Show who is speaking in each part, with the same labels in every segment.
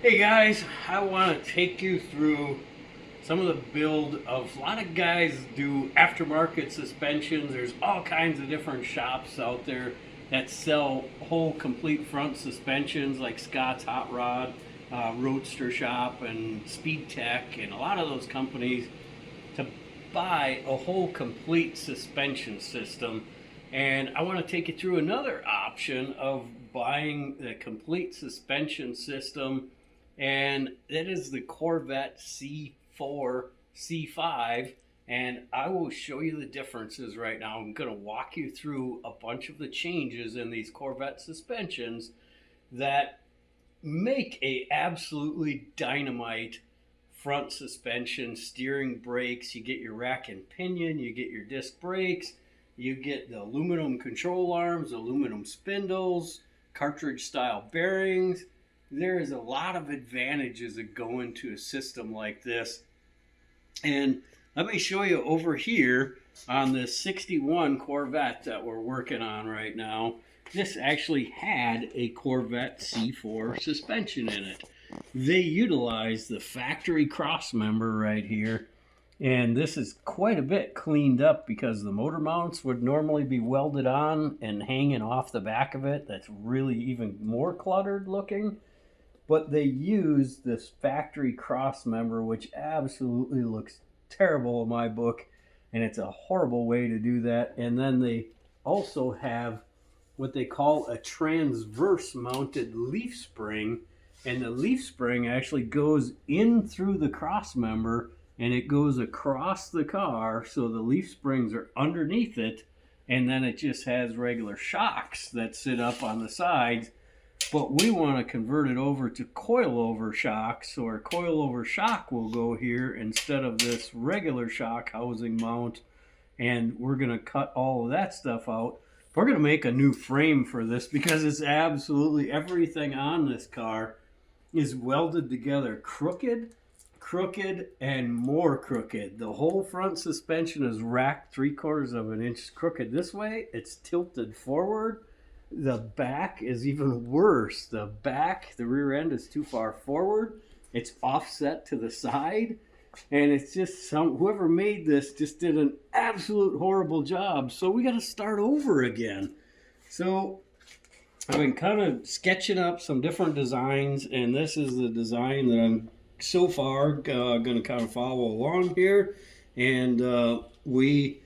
Speaker 1: Hey guys, I want to take you through some of the build of a lot of guys do aftermarket suspensions. There's all kinds of different shops out there that sell whole complete front suspensions like Scott's Hot Rod, Roadster Shop, and Speed Tech, and a lot of those companies to buy a whole complete suspension system. And I want to take you through another option of buying the complete suspension system, and that is the Corvette C4, C5. And I will show you the differences right now. I'm going to walk you through a bunch of the changes in these Corvette suspensions that make a absolutely dynamite front suspension, steering brakes. You get your rack and pinion, you get your disc brakes, you get the aluminum control arms, aluminum spindles, cartridge style bearings. There is a lot of advantages that go into a system like this. And let me show you over here on this 61 Corvette that we're working on right now. This actually had a Corvette C4 suspension in it. They utilized the factory cross member right here, and this is quite a bit cleaned up because the motor mounts would normally be welded on and hanging off the back of it. That's really even more cluttered looking. But they used this factory cross member, which absolutely looks terrible in my book, and it's a horrible way to do that. And then they also have what they call a transverse mounted leaf spring, and the leaf spring actually goes in through the cross member and it goes across the car, so the leaf springs are underneath it, and then it just has regular shocks that sit up on the sides. But we want to convert it over to coilover shocks, so our coilover shock will go here instead of this regular shock housing mount, and we're going to cut all of that stuff out. We're going to make a new frame for this because it's absolutely everything on this car is welded together, crooked, and more crooked. The whole front suspension is racked 3/4 of an inch crooked this way. It's tilted forward. The back is even worse. The rear end is too far forward. It's offset to the side. And it's just whoever made this just did an absolute horrible job. So we got to start over again. So I've been kind of sketching up some different designs, and this is the design that I'm so far going to kind of follow along here. And we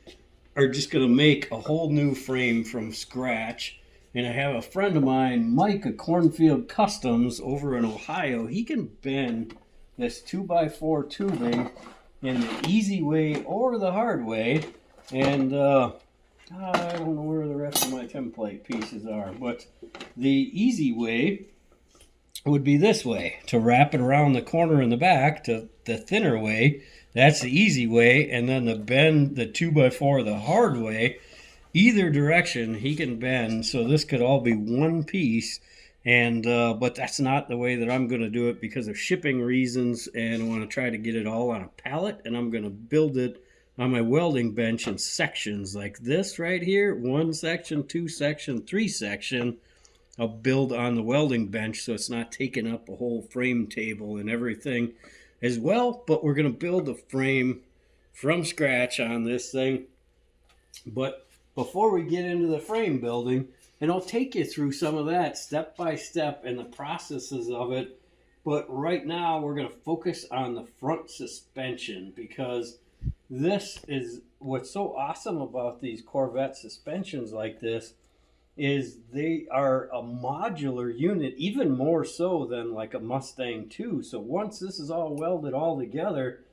Speaker 1: are just going to make a whole new frame from scratch. And I have a friend of mine, Mike of Cornfield Customs over in Ohio. He can bend this 2x4 tubing in the easy way or the hard way. And I don't know where the rest of my template pieces are, but the easy way would be this way, to wrap it around the corner in the back. To the thinner way, that's the easy way, and then the bend the 2x4 the hard way. Either direction he can bend, so this could all be one piece. And but that's not the way that I'm going to do it because of shipping reasons, and I want to try to get it all on a pallet, and I'm going to build it on my welding bench in sections like this right here. 1 section, 2 section, 3 section. I'll build on the welding bench so it's not taking up a whole frame table and everything as well. But we're going to build a frame from scratch on this thing. But before we get into the frame building, and I'll take you through some of that step by step and the processes of it. But right now we're going to focus on the front suspension, because this is what's so awesome about these Corvette suspensions like this is they are a modular unit, even more so than like a Mustang 2. So once this is all welded all together,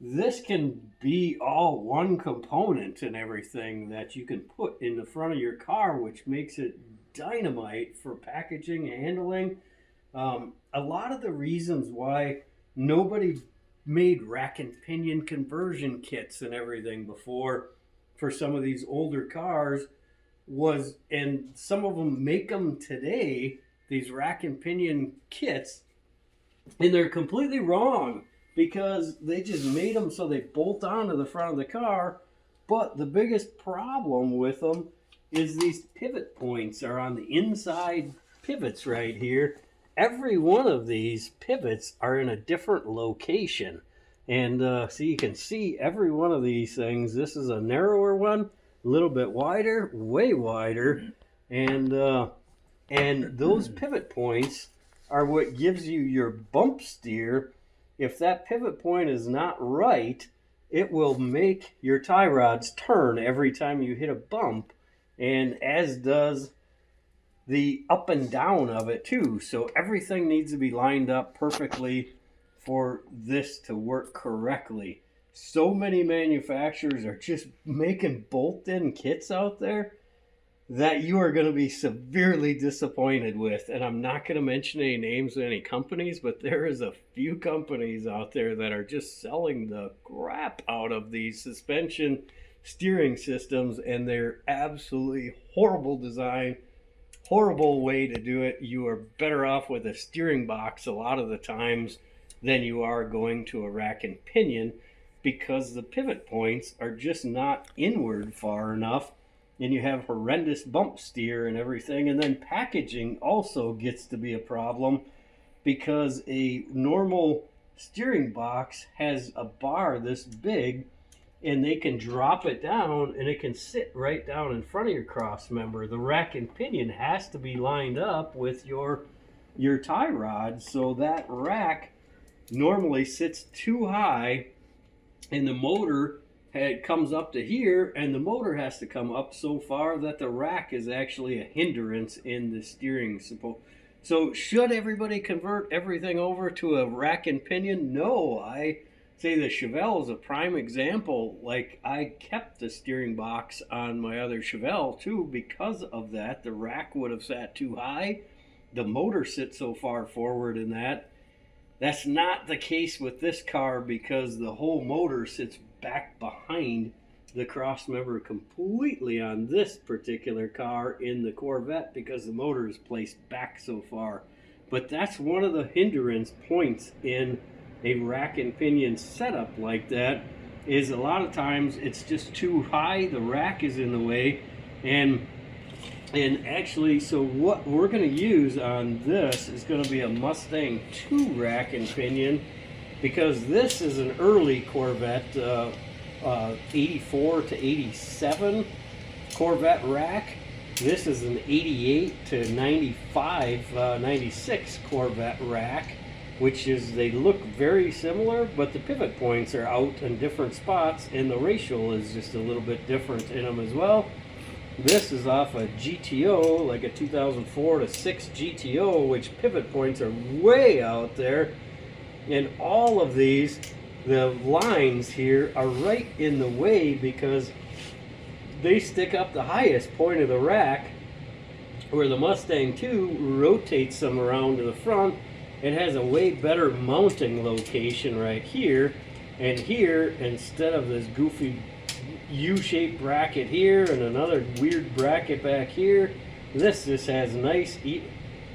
Speaker 1: this can be all one component and everything that you can put in the front of your car, which makes it dynamite for packaging and handling. A lot of the reasons why nobody made rack and pinion conversion kits and everything before for some of these older cars was, and some of them make them today, these rack and pinion kits, and they're completely wrong, because they just made them so they bolt onto the front of the car. But the biggest problem with them is these pivot points are on the inside pivots right here, every one of these pivots are in a different location. And so you can see every one of these things. This is a narrower one, a little bit wider, way wider. And those pivot points are what gives you your bump steer. If that pivot point is not right, it will make your tie rods turn every time you hit a bump, and as does the up and down of it too. So everything needs to be lined up perfectly for this to work correctly. So many manufacturers are just making bolt-in kits out there that you are going to be severely disappointed with. And I'm not going to mention any names of any companies, but there is a few companies out there that are just selling the crap out of these suspension steering systems, and they're absolutely horrible design, horrible way to do it. You are better off with a steering box a lot of the times than you are going to a rack and pinion, because the pivot points are just not inward far enough, and you have horrendous bump steer and everything. And then packaging also gets to be a problem, because a normal steering box has a bar this big, and they can drop it down and it can sit right down in front of your cross member. The rack and pinion has to be lined up with your tie rod, so that rack normally sits too high, and the motor comes up to here, and the motor has to come up so far that the rack is actually a hindrance in the steering support. So should everybody convert everything over to a rack and pinion? No, I say the Chevelle is a prime example. Like, I kept the steering box on my other Chevelle too because of that. The rack would have sat too high. The motor sits so far forward in that. That's not the case with this car, because the whole motor sits back behind the cross member completely on this particular car in the Corvette, because the motor is placed back so far. But that's one of the hindrance points in a rack and pinion setup like that, is a lot of times it's just too high, the rack is in the way. And actually, so what we're going to use on this is going to be a Mustang 2 rack and pinion, because this is an early Corvette, 84 to 87 Corvette rack. This is an 88 to 95, 96 Corvette rack, which is, they look very similar, but the pivot points are out in different spots, and the ratio is just a little bit different in them as well. This is off a GTO, like a 2004 to 6 GTO, which pivot points are way out there. And all of these, the lines here are right in the way, because they stick up the highest point of the rack, where the Mustang 2 rotates them around to the front. It has a way better mounting location right here. And here, instead of this goofy U-shaped bracket here and another weird bracket back here, this just has nice,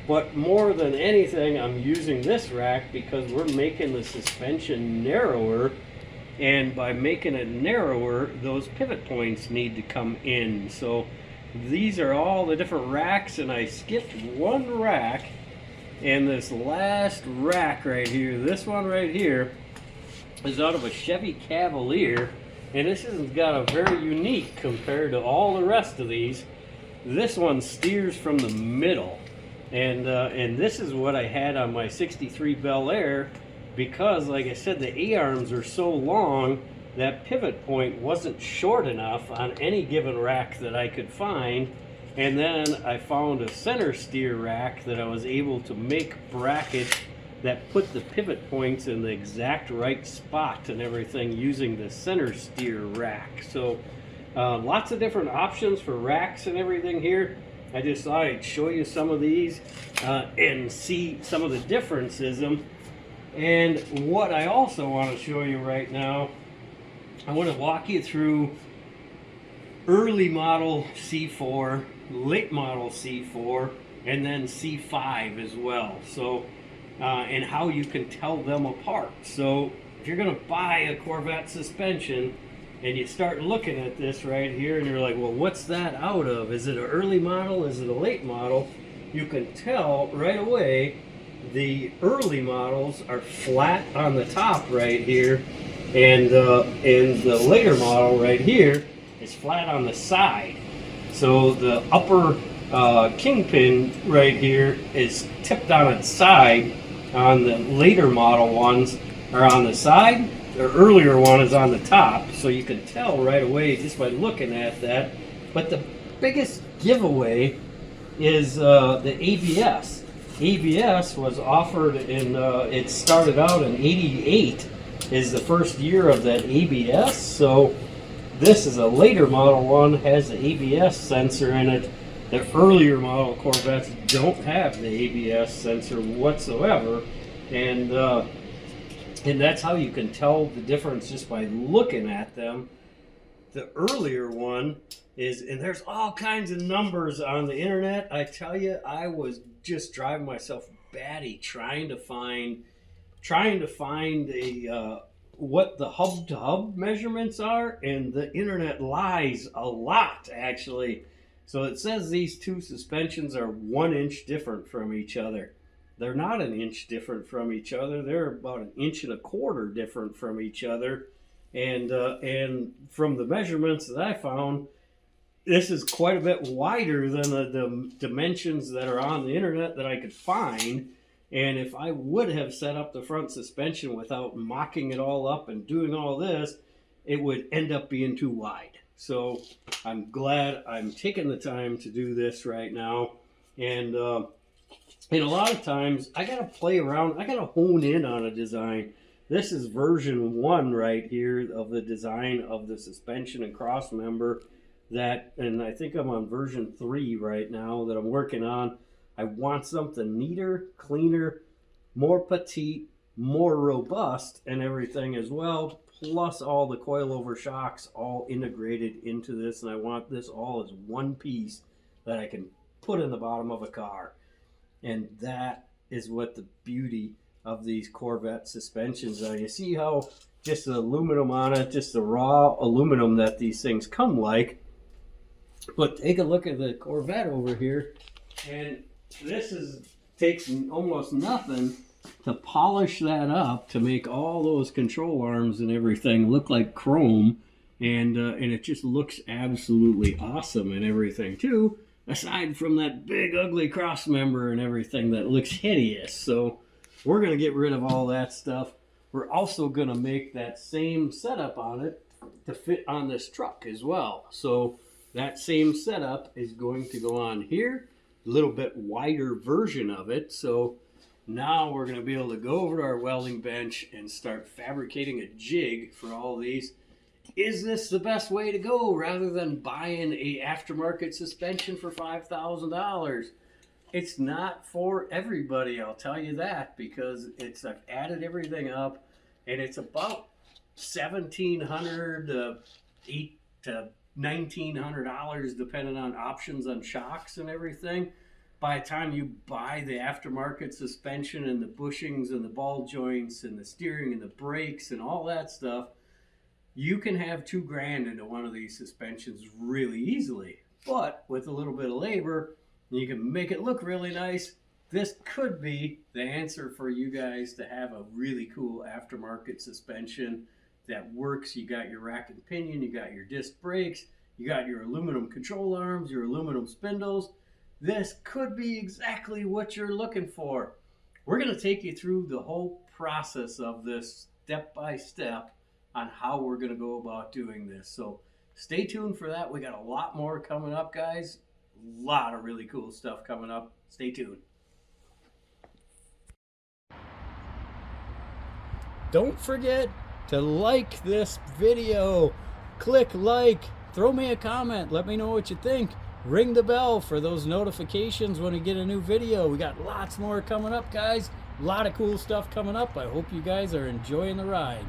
Speaker 1: but more than anything, I'm using this rack because we're making the suspension narrower, and by making it narrower, those pivot points need to come in. So these are all the different racks, and I skipped one rack, and this last rack right here, this one right here, is out of a Chevy Cavalier. And this has got a very unique compared to all the rest of these. This one steers from the middle. And this is what I had on my 63 Bel Air, because, like I said, the A-arms are so long, that pivot point wasn't short enough on any given rack that I could find. And then I found a center steer rack that I was able to make brackets that put the pivot points in the exact right spot and everything, using the center steer rack. So lots of different options for racks and everything here. I just thought I'd show you some of these and see some of the differences in them. And what I also want to show you right now, I want to walk you through early model C4, late model C4, and then C5 as well. So and how you can tell them apart. So if you're going to buy a Corvette suspension and you start looking at this right here and you're like, well, what's that out of? Is it an early model? Is it a late model? You can tell right away the early models are flat on the top right here, and the later model right here is flat on the side. So the upper kingpin right here is tipped on its side. On the later model ones are on the side. The earlier one is on the top, so you can tell right away just by looking at that. But the biggest giveaway is the ABS. ABS was offered in, it started out in '88 is the first year of that ABS. So this is a later model one, has the ABS sensor in it. The earlier model Corvettes don't have the ABS sensor whatsoever. And that's how you can tell the difference just by looking at them. The earlier one is, and there's all kinds of numbers on the internet. I tell you, I was just driving myself batty trying to find a what the hub-to-hub measurements are, and the internet lies a lot actually. So it says these two suspensions are 1 inch different from each other. They're not an inch different from each other. They're about 1.25 inches different from each other. And from the measurements that I found, this is quite a bit wider than the dimensions that are on the internet that I could find. And if I would have set up the front suspension without mocking it all up and doing all this, it would end up being too wide. So I'm glad I'm taking the time to do this right now. And a lot of times I got to play around. I got to hone in on a design. This is version 1 right here of the design of the suspension and cross member. And I think I'm on version 3 right now that I'm working on. I want something neater, cleaner, more petite, more robust and everything as well. Plus all the coilover shocks all integrated into this. And I want this all as one piece that I can put in the bottom of a car. And that is what the beauty of these Corvette suspensions are. You see how just the aluminum on it, just the raw aluminum that these things come like. But take a look at the Corvette over here, and this takes almost nothing to polish that up to make all those control arms and everything look like chrome, and it just looks absolutely awesome and everything too. Aside from that big ugly cross member and everything that looks hideous. So we're going to get rid of all that stuff. We're also going to make that same setup on it to fit on this truck as well. So that same setup is going to go on here, a little bit wider version of it. So now we're going to be able to go over to our welding bench and start fabricating a jig for all these. Is this the best way to go rather than buying a aftermarket suspension for $5,000? It's not for everybody, I'll tell you that, because I've added everything up, and it's about $1,700 to $1,900 depending on options on shocks and everything. By the time you buy the aftermarket suspension and the bushings and the ball joints and the steering and the brakes and all that stuff, you can have $2,000 into one of these suspensions really easily. But with a little bit of labor, you can make it look really nice. This could be the answer for you guys to have a really cool aftermarket suspension that works. You got your rack and pinion, you got your disc brakes, you got your aluminum control arms, your aluminum spindles. This could be exactly what you're looking for. We're going to take you through the whole process of this step by step on how we're going to go about doing this. So stay tuned for that. We got a lot more coming up, guys. A lot of really cool stuff coming up. Stay tuned. Don't forget to like this video. Click like, throw me a comment, let me know what you think. Ring the bell for those notifications when we get a new video. We got lots more coming up, guys. A lot of cool stuff coming up. I hope you guys are enjoying the ride.